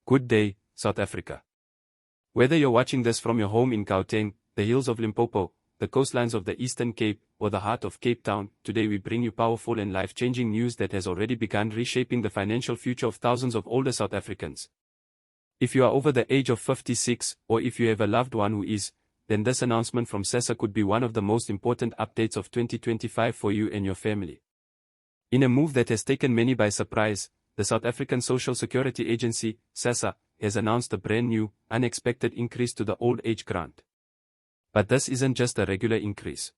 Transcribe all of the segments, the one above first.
Good day, South Africa. Whether you're watching this from your home in Gauteng, the hills of Limpopo, the coastlines of the Eastern Cape, or the heart of Cape Town, today we bring you powerful and life-changing news that has already begun reshaping the financial future of thousands of older South Africans. If you are over the age of 56, or if you have a loved one who is, then this announcement from SASSA could be one of the most important updates of 2025 for you and your family. In a move that has taken many by surprise, the South African Social Security Agency, SASSA, has announced a brand new, unexpected increase to the old age grant. But this isn't just a regular increase.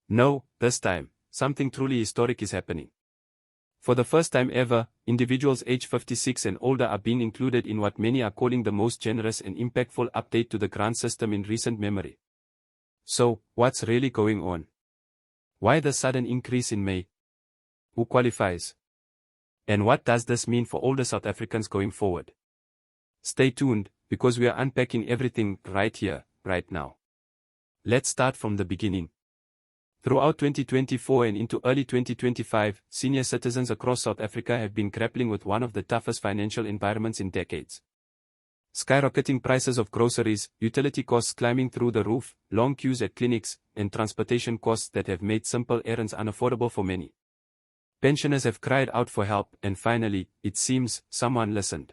No, this time, something truly historic is happening. For the first time ever, individuals aged 56 and older are being included in what many are calling the most generous and impactful update to the grant system in recent memory. So, what's really going on? Why the sudden increase in May? Who qualifies? And what does this mean for older South Africans going forward? Stay tuned, because we are unpacking everything right here, right now. Let's start from the beginning. Throughout 2024 and into early 2025, senior citizens across South Africa have been grappling with one of the toughest financial environments in decades. Skyrocketing prices of groceries, utility costs climbing through the roof, long queues at clinics, and transportation costs that have made simple errands unaffordable for many. Pensioners have cried out for help, and finally, it seems, someone listened.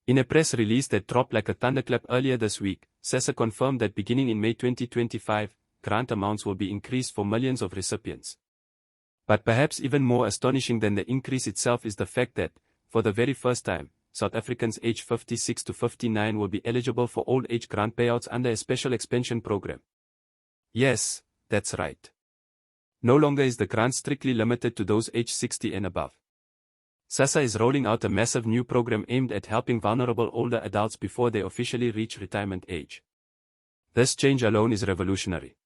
In a press release that dropped like a thunderclap earlier this week, SASSA confirmed that beginning in May 2025, grant amounts will be increased for millions of recipients. But perhaps even more astonishing than the increase itself is the fact that, for the very first time, South Africans aged 56 to 59 will be eligible for old age grant payouts under a special expansion program. Yes, that's right. No longer is the grant strictly limited to those aged 60 and above. SASSA is rolling out a massive new program aimed at helping vulnerable older adults before they officially reach retirement age. This change alone is revolutionary.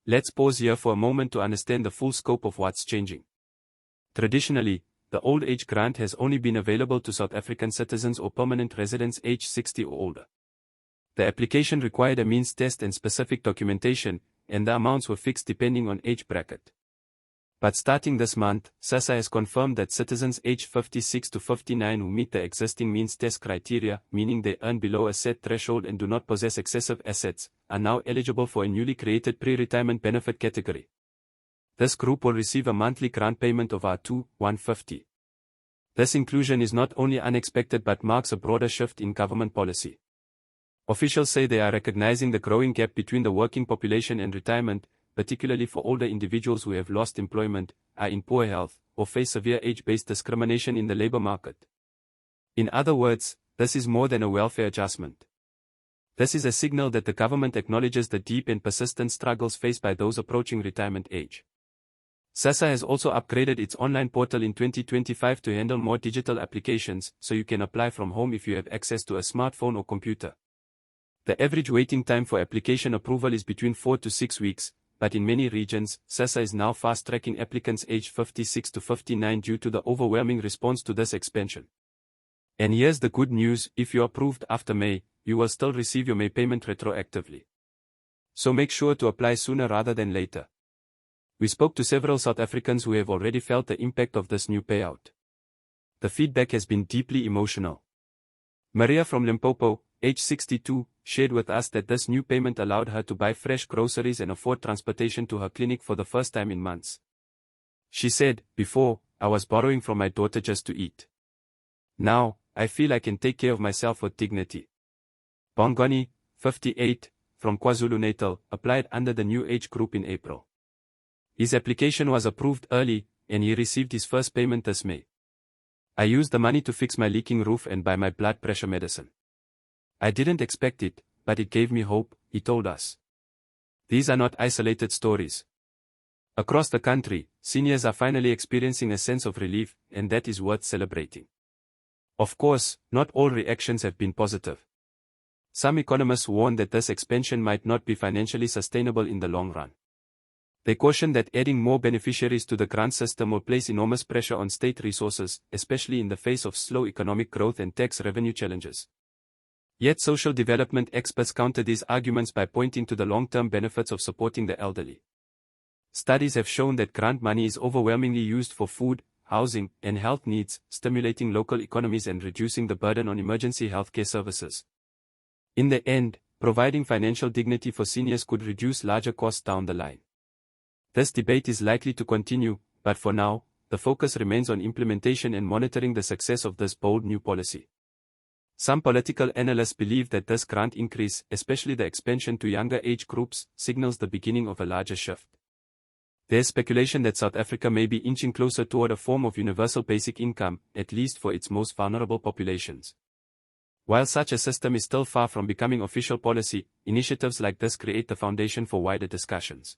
Let's pause here for a moment to understand the full scope of what's changing. Traditionally, the old age grant has only been available to South African citizens or permanent residents aged 60 or older. The application required a means test and specific documentation, and the amounts were fixed depending on age bracket. But starting this month, SASSA has confirmed that citizens aged 56 to 59 who meet the existing means test criteria, meaning they earn below a set threshold and do not possess excessive assets, are now eligible for a newly created pre-retirement benefit category. This group will receive a monthly grant payment of R2,150. This inclusion is not only unexpected but marks a broader shift in government policy. Officials say they are recognizing the growing gap between the working population and retirement, particularly for older individuals who have lost employment, are in poor health, or face severe age-based discrimination in the labor market. In other words, this is more than a welfare adjustment. This is a signal that the government acknowledges the deep and persistent struggles faced by those approaching retirement age. SASSA has also upgraded its online portal in 2025 to handle more digital applications, so you can apply from home if you have access to a smartphone or computer. The average waiting time for application approval is between 4 to 6 weeks, but in many regions, SASSA is now fast-tracking applicants aged 56 to 59 due to the overwhelming response to this expansion. And here's the good news: if you're approved after May, you will still receive your May payment retroactively. So make sure to apply sooner rather than later. We spoke to several South Africans who have already felt the impact of this new payout. The feedback has been deeply emotional. Maria from Limpopo, age 62, shared with us that this new payment allowed her to buy fresh groceries and afford transportation to her clinic for the first time in months. She said, "Before, I was borrowing from my daughter just to eat. Now, I feel I can take care of myself with dignity." Bongani, 58, from KwaZulu-Natal, applied under the new age group in April. His application was approved early, and he received his first payment this May. "I used the money to fix my leaking roof and buy my blood pressure medicine. I didn't expect it, but it gave me hope," he told us. These are not isolated stories. Across the country, seniors are finally experiencing a sense of relief, and that is worth celebrating. Of course, not all reactions have been positive. Some economists warn that this expansion might not be financially sustainable in the long run. They caution that adding more beneficiaries to the grant system will place enormous pressure on state resources, especially in the face of slow economic growth and tax revenue challenges. Yet social development experts counter these arguments by pointing to the long-term benefits of supporting the elderly. Studies have shown that grant money is overwhelmingly used for food, housing, and health needs, stimulating local economies and reducing the burden on emergency healthcare services. In the end, providing financial dignity for seniors could reduce larger costs down the line. This debate is likely to continue, but for now, the focus remains on implementation and monitoring the success of this bold new policy. Some political analysts believe that this grant increase, especially the expansion to younger age groups, signals the beginning of a larger shift. There's speculation that South Africa may be inching closer toward a form of universal basic income, at least for its most vulnerable populations. While such a system is still far from becoming official policy, initiatives like this create the foundation for wider discussions.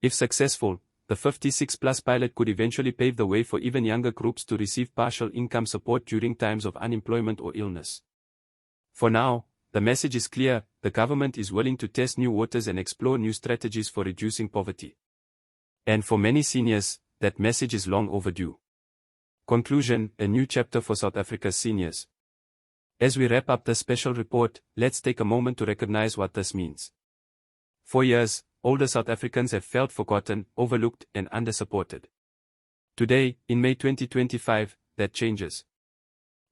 If successful, the 56-plus pilot could eventually pave the way for even younger groups to receive partial income support during times of unemployment or illness. For now, the message is clear: the government is willing to test new waters and explore new strategies for reducing poverty. And for many seniors, that message is long overdue. Conclusion: a new chapter for South Africa's seniors. As we wrap up this special report, let's take a moment to recognize what this means. For years, older South Africans have felt forgotten, overlooked, and undersupported. Today, in May 2025, that changes.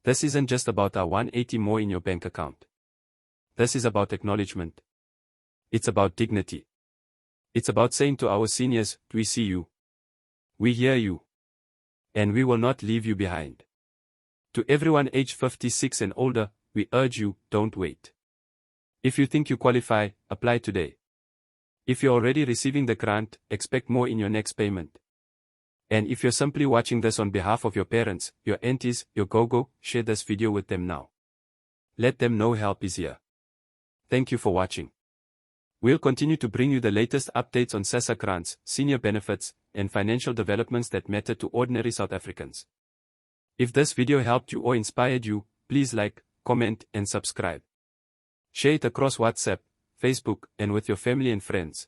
This isn't just about our 180 more in your bank account. This is about acknowledgement. It's about dignity. It's about saying to our seniors, we see you. We hear you. And we will not leave you behind. To everyone aged 56 and older, we urge you, don't wait. If you think you qualify, apply today. If you're already receiving the grant, expect more in your next payment. And if you're simply watching this on behalf of your parents, your aunties, your gogo, share this video with them now. Let them know help is here. Thank you for watching. We'll continue to bring you the latest updates on SASSA grants, senior benefits, and financial developments that matter to ordinary South Africans. If this video helped you or inspired you, please like, comment, and subscribe. Share it across WhatsApp, Facebook, and with your family and friends.